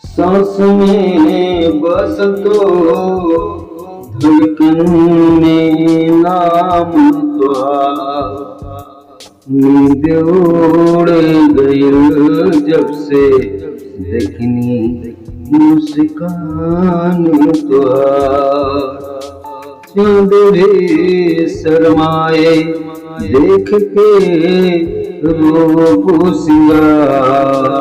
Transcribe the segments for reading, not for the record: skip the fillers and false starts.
सांस में बस तो धड़कन में नाम तुम्हारा। नींद उड़ गई जब से देखनी मुस्कान तुम्हारा। चाँद रे शर्माए देख के रूप सिंगार।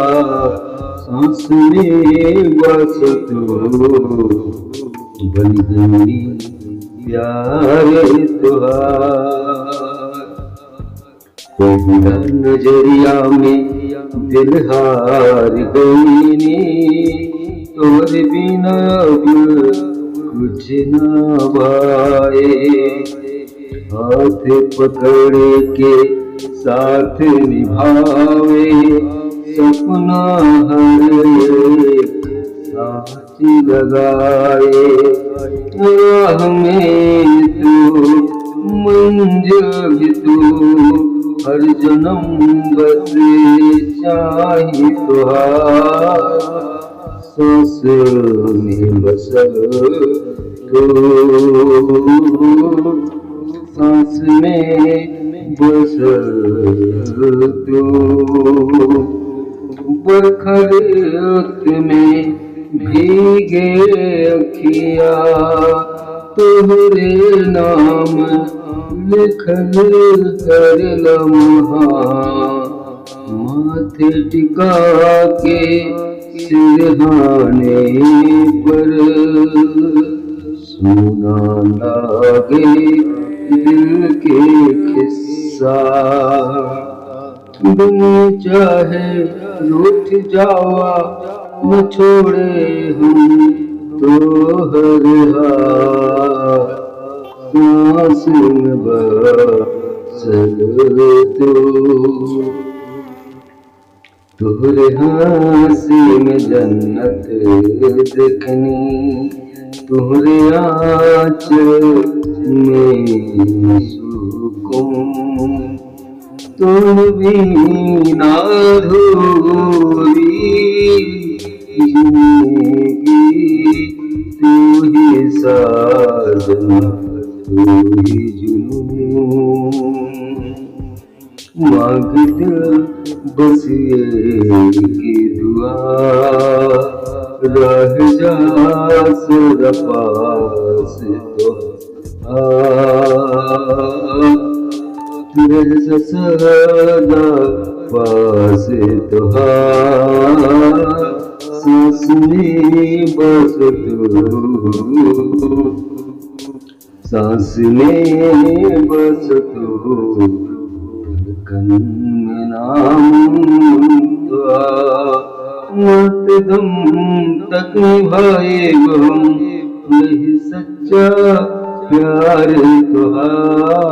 सांस में बस तो बन गई प्यारे तुहार। तेरा नजरिया में दिल हार गई नी, तोर बिना अब कुछ ना भाए। हाथ पकड़ के साथ निभावे सपना हर एक साथ लगाए। राह में तू मंजिल तू हर जन्म बस चाही तुहार। सांस में बस तो सांस में बस तो बरखत में भीगे अखिया तोहरे नाम लिखल हर लम्हा। माथे टिका के सिरहाने पर सुना लागे दिल के किस्सा। दुनिया चाहे लूट जावा न छोड़े हम तोहर हाथ। सांस में बसल तोहरे हंसी में जन्नत देखनी। तोहरे आँचल में सुकून। तुम बिना अधूरी जिंदगी। तू ही साजना तू ही जुनून। मांग दिल बस की दुआ रह जा सदा पास तो तेरे सदा पास तुहार। सांस में बस तो सांस में बस तो धड़कन में नाम तुम्हारा। मत दम तक निभाए हम यही सच्चा प्यार तुम्हारा।